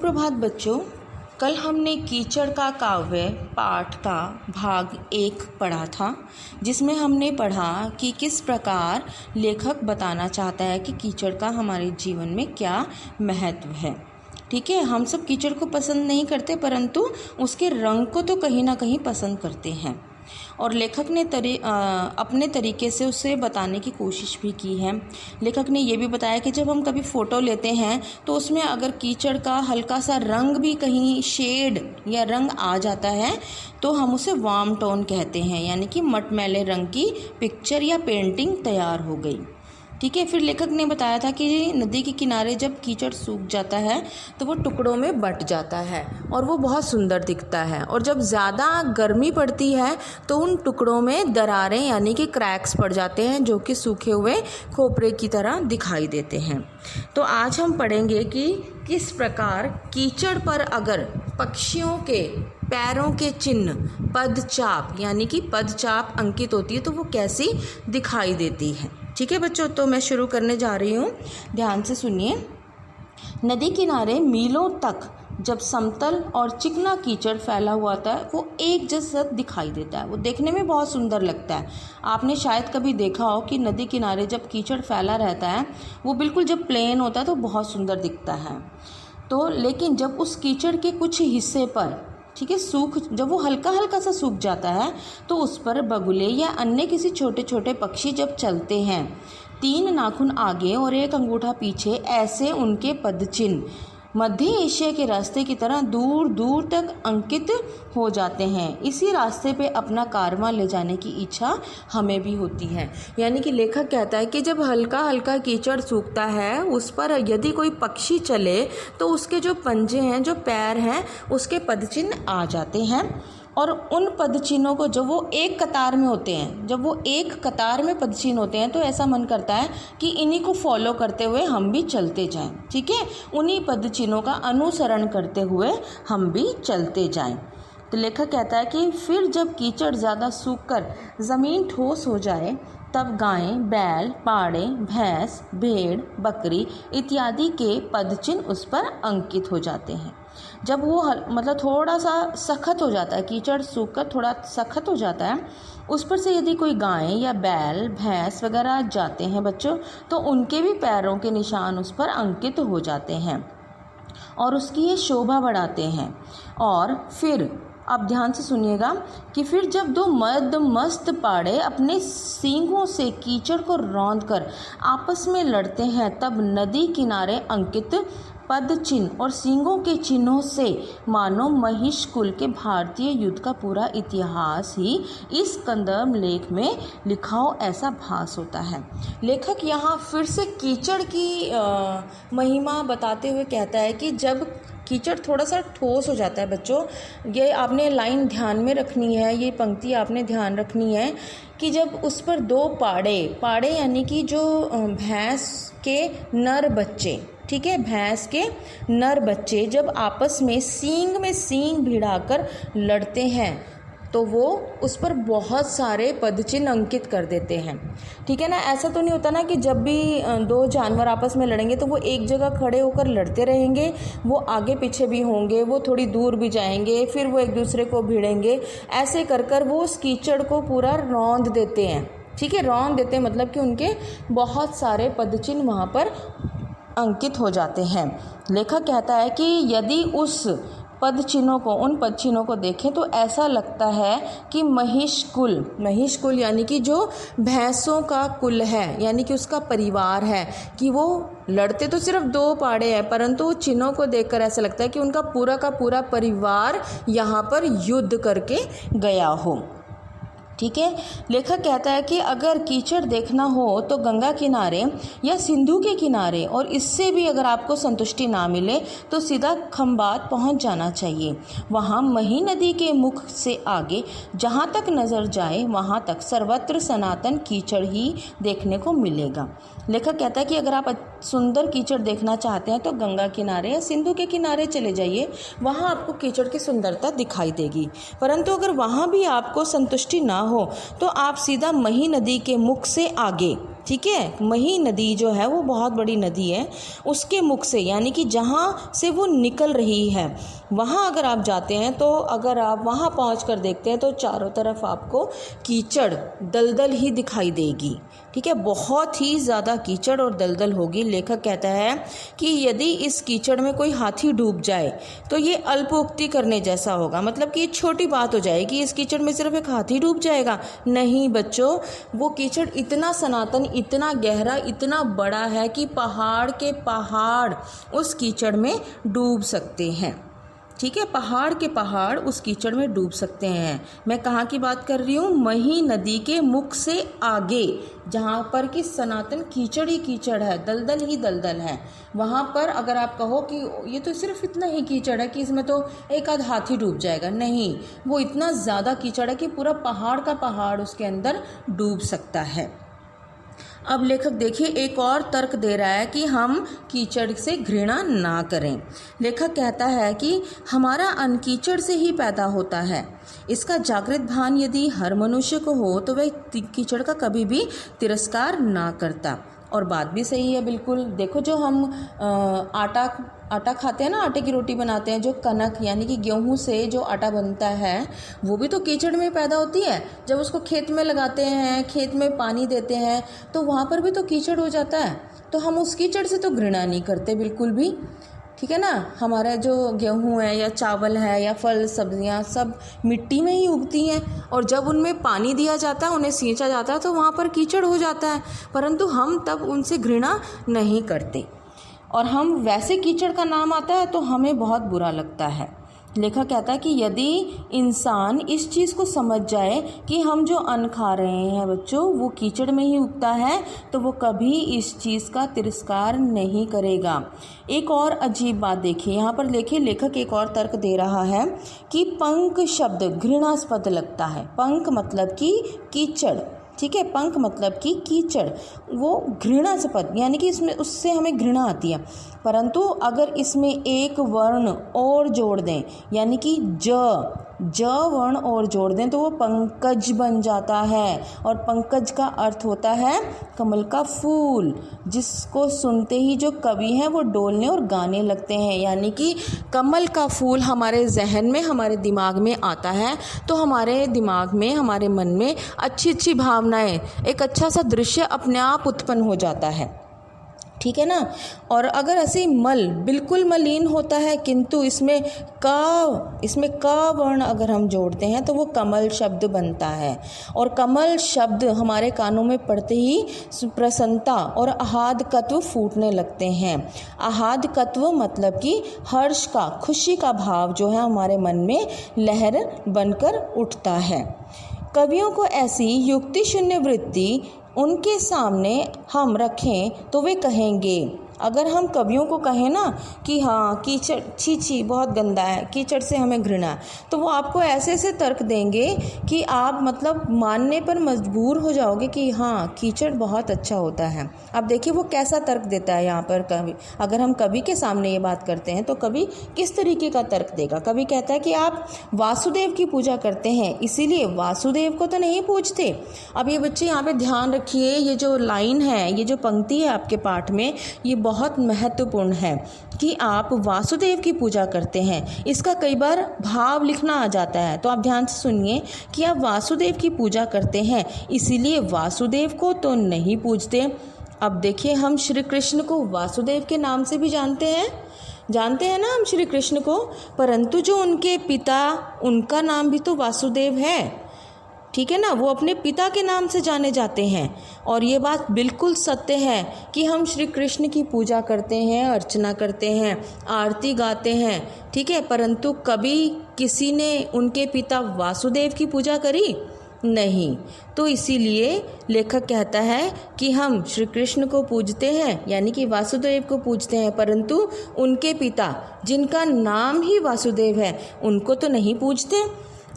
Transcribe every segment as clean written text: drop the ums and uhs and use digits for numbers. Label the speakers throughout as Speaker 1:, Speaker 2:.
Speaker 1: सुप्रभात बच्चों। कल हमने कीचड़ का काव्य पाठ का भाग 1 पढ़ा था, जिसमें हमने पढ़ा कि किस प्रकार लेखक बताना चाहता है कि कीचड़ का हमारे जीवन में क्या महत्व है। ठीक है, हम सब कीचड़ को पसंद नहीं करते, परंतु उसके रंग को तो कहीं ना कहीं पसंद करते हैं। और लेखक ने अपने तरीके से उसे बताने की कोशिश भी की है। लेखक ने ये भी बताया कि जब हम कभी फ़ोटो लेते हैं तो उसमें अगर कीचड़ का हल्का सा रंग भी कहीं शेड या रंग आ जाता है तो हम उसे वार्म टोन कहते हैं, यानी कि मटमैले रंग की पिक्चर या पेंटिंग तैयार हो गई। ठीक है, फिर लेखक ने बताया था कि नदी के किनारे जब कीचड़ सूख जाता है तो वो टुकड़ों में बंट जाता है और वो बहुत सुंदर दिखता है, और जब ज़्यादा गर्मी पड़ती है तो उन टुकड़ों में दरारें यानी कि क्रैक्स पड़ जाते हैं, जो कि सूखे हुए खोपरे की तरह दिखाई देते हैं। तो आज हम पढ़ेंगे कि किस प्रकार कीचड़ पर अगर पक्षियों के पैरों के चिन्ह पदचाप यानी कि पदचाप अंकित होती है तो वो कैसी दिखाई देती है। ठीक है बच्चों, तो मैं शुरू करने जा रही हूँ, ध्यान से सुनिए। नदी किनारे मीलों तक जब समतल और चिकना कीचड़ फैला हुआ था वो एक जैसा दिखाई देता है, वो देखने में बहुत सुंदर लगता है। आपने शायद कभी देखा हो कि नदी किनारे जब कीचड़ फैला रहता है वो बिल्कुल जब प्लेन होता है तो बहुत सुंदर दिखता है। तो लेकिन जब उस कीचड़ के कुछ हिस्से पर ठीक है जब वो हल्का हल्का सा सूख जाता है तो उस पर बगुले या अन्य किसी छोटे छोटे पक्षी जब चलते हैं, 3 नाखून आगे और 1 अंगूठा पीछे, ऐसे उनके पदचिन्ह मध्य एशिया के रास्ते की तरह दूर दूर तक अंकित हो जाते हैं। इसी रास्ते पे अपना कारवां ले जाने की इच्छा हमें भी होती है। यानी कि लेखक कहता है कि जब हल्का हल्का कीचड़ सूखता है उस पर यदि कोई पक्षी चले तो उसके जो पंजे हैं, जो पैर हैं, उसके पदचिन्ह आ जाते हैं। और उन पदचिन्हों को जब वो एक कतार में होते हैं, जब वो एक कतार में पदचिन्ह होते हैं तो ऐसा मन करता है कि इन्हीं को फॉलो करते हुए हम भी चलते जाएं। ठीक है, उन्हीं पदचिन्हों का अनुसरण करते हुए हम भी चलते जाएं। तो लेखक कहता है कि फिर जब कीचड़ ज़्यादा सूखकर ज़मीन ठोस हो जाए तब गायें, बैल, पाड़े, भैंस, भेड़, बकरी इत्यादि के पदचिन्ह उस पर अंकित हो जाते हैं। जब वो मतलब थोड़ा सा सख्त हो जाता है, कीचड़ सूखकर थोड़ा सख्त हो जाता है, उस पर से यदि कोई गाय या बैल, भैंस वगैरह जाते हैं बच्चों, तो उनके भी पैरों के निशान उस पर अंकित हो जाते हैं और उसकी ये शोभा बढ़ाते हैं। और फिर आप ध्यान से सुनिएगा कि फिर जब 2 मस्त पाड़े अपने सींगों से कीचड़ को रौंदकर आपस में लड़ते हैं, तब नदी किनारे अंकित पद चिन्ह और सींगों के चिन्हों से मानो महिष कुल के भारतीय युद्ध का पूरा इतिहास ही इस कंदर्प लेख में लिखा हो, ऐसा भास होता है। लेखक यहाँ फिर से कीचड़ की महिमा बताते हुए कहता है कि जब कीचड़ थोड़ा सा ठोस हो जाता है बच्चों, ये आपने लाइन ध्यान में रखनी है, ये पंक्ति आपने ध्यान रखनी है कि जब उस पर 2 पाड़े यानी कि जो भैंस के नर बच्चे, ठीक है, भैंस के नर बच्चे जब आपस में सींग भिड़ाकर लड़ते हैं तो वो उस पर बहुत सारे पदचिन्ह अंकित कर देते हैं। ठीक है ना, ऐसा तो नहीं होता ना कि जब भी 2 जानवर आपस में लड़ेंगे तो वो एक जगह खड़े होकर लड़ते रहेंगे, वो आगे पीछे भी होंगे, वो थोड़ी दूर भी जाएंगे, फिर वो एक दूसरे को भिड़ेंगे। ऐसे कर कर वो उस कीचड़ को पूरा रौंद देते हैं। ठीक है, रौंद देते हैं मतलब कि उनके बहुत सारे पदचिन्ह वहाँ पर अंकित हो जाते हैं। लेखक कहता है कि यदि उन पदचिन्हों को देखें तो ऐसा लगता है कि महिष कुल यानी कि जो भैंसों का कुल है, यानी कि उसका परिवार है, कि वो लड़ते तो सिर्फ 2 पाड़े हैं, परंतु चिन्हों को देखकर ऐसा लगता है कि उनका पूरा का पूरा परिवार यहाँ पर युद्ध करके गया हो। ठीक है, लेखक कहता है कि अगर कीचड़ देखना हो तो गंगा किनारे या सिंधु के किनारे, और इससे भी अगर आपको संतुष्टि ना मिले तो सीधा खंबात पहुंच जाना चाहिए। वहां मही नदी के मुख से आगे जहां तक नज़र जाए वहां तक सर्वत्र सनातन कीचड़ ही देखने को मिलेगा। लेखक कहता है कि अगर आप सुंदर कीचड़ देखना चाहते हैं तो गंगा किनारे या सिंधु के किनारे चले जाइए, वहाँ आपको कीचड़ की सुंदरता दिखाई देगी। परंतु अगर वहाँ भी आपको संतुष्टि ना हो तो आप सीधा मही नदी के मुख से आगे ठीक है। मही नदी जो है वो बहुत बड़ी नदी है, उसके मुख से यानी कि जहाँ से वो निकल रही है वहाँ अगर आप जाते हैं तो अगर आप वहाँ पहुँच कर देखते हैं तो चारों तरफ आपको कीचड़ दलदल ही दिखाई देगी, ठीक है। बहुत ही ज़्यादा कीचड़ और दलदल होगी। लेखक कहता है कि यदि इस कीचड़ में कोई हाथी डूब जाए तो ये अल्पोक्ति करने जैसा होगा, मतलब कि ये छोटी बात हो जाएगी, इस कीचड़ में सिर्फ एक हाथी डूब जाएगा। नहीं बच्चों, वो कीचड़ इतना सनातन, इतना गहरा, इतना बड़ा है कि पहाड़ के पहाड़ उस कीचड़ में डूब सकते हैं, ठीक है। पहाड़ के पहाड़ उस कीचड़ में डूब सकते हैं। मैं कहाँ की बात कर रही हूँ? मही नदी के मुख से आगे, जहाँ पर कि सनातन कीचड़ ही कीचड़ है, दलदल ही दलदल है। वहाँ पर अगर आप कहो कि ये तो सिर्फ इतना ही कीचड़ है कि इसमें तो एक आध हाथी डूब जाएगा, नहीं, वो इतना ज़्यादा कीचड़ है कि पूरा पहाड़ का पहाड़ उसके अंदर डूब सकता है। अब लेखक देखिए एक और तर्क दे रहा है कि हम कीचड़ से घृणा ना करें। लेखक कहता है कि हमारा अन्न कीचड़ से ही पैदा होता है। इसका जागृत भान यदि हर मनुष्य को हो तो वह कीचड़ का कभी भी तिरस्कार ना करता। और बात भी सही है बिल्कुल। देखो जो हम आटा खाते हैं ना, आटे की रोटी बनाते हैं, जो कनक यानी कि गेहूं से जो आटा बनता है वो भी तो कीचड़ में पैदा होती है। जब उसको खेत में लगाते हैं, खेत में पानी देते हैं तो वहाँ पर भी तो कीचड़ हो जाता है। तो हम उस कीचड़ से तो घृणा नहीं करते बिल्कुल भी, ठीक है ना। हमारा जो गेहूं है या चावल है या फल सब्जियां सब मिट्टी में ही उगती हैं और जब उनमें पानी दिया जाता है, उन्हें सींचा जाता है तो वहाँ पर कीचड़ हो जाता है, परंतु हम तब उनसे घृणा नहीं करते। और हम वैसे कीचड़ का नाम आता है तो हमें बहुत बुरा लगता है। लेखक कहता है कि यदि इंसान इस चीज़ को समझ जाए कि हम जो अन्न खा रहे हैं बच्चों वो कीचड़ में ही उगता है तो वो कभी इस चीज़ का तिरस्कार नहीं करेगा। एक और अजीब बात देखिए, यहाँ पर देखिए लेखक एक और तर्क दे रहा है कि पंक शब्द घृणास्पद लगता है। पंक मतलब कि कीचड़, ठीक है, पंक मतलब कि कीचड़, वो घृणास्पद यानी कि इसमें उससे हमें घृणा आती है। परंतु अगर इसमें एक वर्ण और जोड़ दें यानी कि ज वर्ण और जोड़ दें तो वो पंकज बन जाता है। और पंकज का अर्थ होता है कमल का फूल, जिसको सुनते ही जो कवि हैं वो डोलने और गाने लगते हैं। यानी कि कमल का फूल हमारे जहन में, हमारे दिमाग में आता है तो हमारे दिमाग में, हमारे मन में अच्छी अच्छी भावनाएं, एक अच्छा सा दृश्य अपने आप उत्पन्न हो जाता है, ठीक है ना। और अगर ऐसे मल बिल्कुल मलिन होता है किंतु इसमें क वर्ण अगर हम जोड़ते हैं तो वो कमल शब्द बनता है। और कमल शब्द हमारे कानों में पड़ते ही प्रसन्नता और आह्लादकत्व फूटने लगते हैं। आह्लादकत्व मतलब कि हर्ष का, खुशी का भाव जो है हमारे मन में लहर बनकर उठता है। कवियों को ऐसी युक्ति शून्य वृत्ति उनके सामने हम रखें तो वे कहेंगे, अगर हम कवियों को कहें ना कि हाँ कीचड़ छी बहुत गंदा है, कीचड़ से हमें घृणा, तो वो आपको ऐसे ऐसे तर्क देंगे कि आप मतलब मानने पर मजबूर हो जाओगे कि हाँ कीचड़ बहुत अच्छा होता है। अब देखिए वो कैसा तर्क देता है यहाँ पर कवि। अगर हम कवि के सामने ये बात करते हैं तो कवि किस तरीके का तर्क देगा। कवि कहता है कि आप वासुदेव की पूजा करते हैं इसीलिए वासुदेव को तो नहीं पूजते। अब ये बच्चे यहाँ पे ध्यान रखिए, ये जो लाइन है, ये जो पंक्ति है आपके पाठ में, ये बहुत महत्वपूर्ण है कि आप वासुदेव की पूजा करते हैं। इसका कई बार भाव लिखना आ जाता है, तो आप ध्यान से सुनिए कि आप वासुदेव की पूजा करते हैं इसीलिए वासुदेव को तो नहीं पूजते। अब देखिए हम श्री कृष्ण को वासुदेव के नाम से भी जानते हैं ना हम श्री कृष्ण को, परंतु जो उनके पिता, उनका नाम भी तो वासुदेव है, ठीक है ना। वो अपने पिता के नाम से जाने जाते हैं। और ये बात बिल्कुल सत्य है कि हम श्री कृष्ण की पूजा करते हैं, अर्चना करते हैं, आरती गाते हैं, ठीक है, परंतु कभी किसी ने उनके पिता वासुदेव की पूजा करी नहीं। तो इसीलिए लेखक कहता है कि हम श्री कृष्ण को पूजते हैं यानी कि वासुदेव को पूजते हैं, परंतु उनके पिता जिनका नाम ही वासुदेव है उनको तो नहीं पूजते।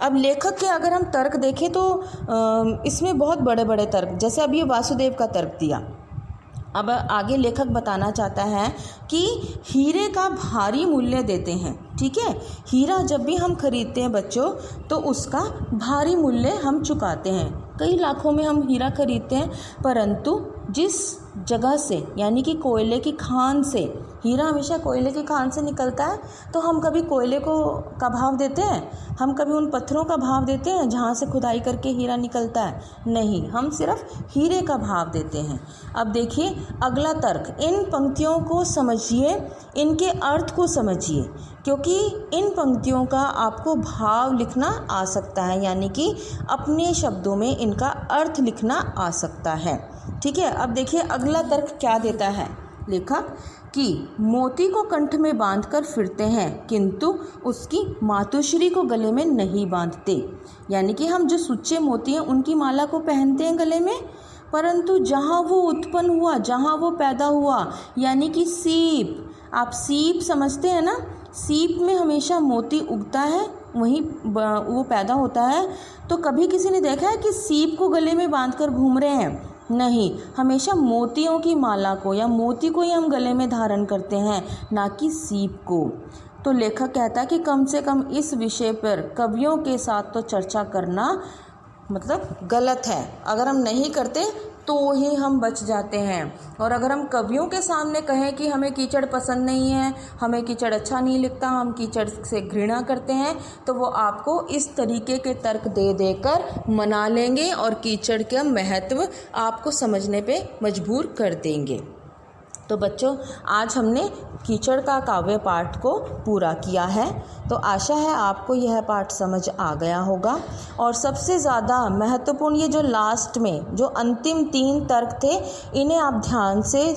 Speaker 1: अब लेखक के अगर हम तर्क देखें तो इसमें बहुत बड़े बड़े तर्क, जैसे अब ये वासुदेव का तर्क दिया। अब आगे लेखक बताना चाहता है कि हीरे का भारी मूल्य देते हैं, ठीक है। हीरा जब भी हम खरीदते हैं बच्चों तो उसका भारी मूल्य हम चुकाते हैं। कई लाखों में हम हीरा खरीदते हैं परंतु जिस जगह से, यानी कि कोयले की खान से, हीरा हमेशा कोयले की खान से निकलता है, तो हम कभी कोयले का भाव देते हैं? हम कभी उन पत्थरों का भाव देते हैं जहाँ से खुदाई करके हीरा निकलता है? नहीं, हम सिर्फ हीरे का भाव देते हैं। अब देखिए अगला तर्क, इन पंक्तियों को समझिए, इनके अर्थ को समझिए, क्योंकि इन पंक्तियों का आपको भाव लिखना आ सकता है, यानी कि अपने शब्दों में इनका अर्थ लिखना आ सकता है। ठीक है, अब देखिए अगला तर्क क्या देता है लेखक कि मोती को कंठ में बांधकर फिरते हैं किंतु उसकी मातुश्री को गले में नहीं बांधते। यानी कि हम जो सुच्चे मोती हैं उनकी माला को पहनते हैं गले में, परंतु जहाँ वो उत्पन्न हुआ, जहाँ वो पैदा हुआ, यानी कि सीप, आप सीप समझते हैं ना, सीप में हमेशा मोती उगता है, वहीं वो पैदा होता है। तो कभी किसी ने देखा है कि सीप को गले में बांधकर घूम रहे हैं? नहीं, हमेशा मोतियों की माला को या मोती को ही हम गले में धारण करते हैं, ना कि सीप को। तो लेखक कहता है कि कम से कम इस विषय पर कवियों के साथ तो चर्चा करना मतलब गलत है। अगर हम नहीं करते तो ही हम बच जाते हैं, और अगर हम कवियों के सामने कहें कि हमें कीचड़ पसंद नहीं है, हमें कीचड़ अच्छा नहीं लगता, हम कीचड़ से घृणा करते हैं, तो वो आपको इस तरीके के तर्क दे देकर मना लेंगे और कीचड़ का महत्व आपको समझने पे मजबूर कर देंगे। तो बच्चों, आज हमने कीचड़ का काव्य पाठ को पूरा किया है। तो आशा है आपको यह पाठ समझ आ गया होगा। और सबसे ज़्यादा महत्वपूर्ण ये जो लास्ट में जो अंतिम 3 तर्क थे, इन्हें आप ध्यान से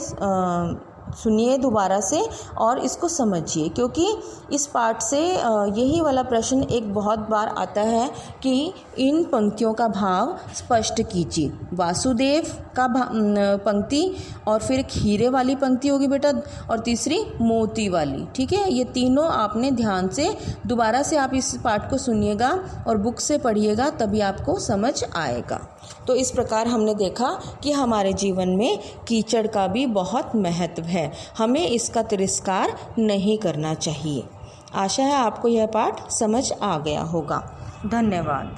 Speaker 1: सुनिए दोबारा से और इसको समझिए, क्योंकि इस पाठ से यही वाला प्रश्न एक बहुत बार आता है कि इन पंक्तियों का भाव स्पष्ट कीजिए। वासुदेव का पंक्ति, और फिर एक हीरे वाली पंक्ति होगी बेटा, और तीसरी मोती वाली। ठीक है, ये तीनों आपने ध्यान से दोबारा से आप इस पाठ को सुनिएगा और बुक से पढ़िएगा, तभी आपको समझ आएगा। तो इस प्रकार हमने देखा कि हमारे जीवन में कीचड़ का भी बहुत महत्व है, हमें इसका तिरस्कार नहीं करना चाहिए। आशा है आपको यह पाठ समझ आ गया होगा। धन्यवाद।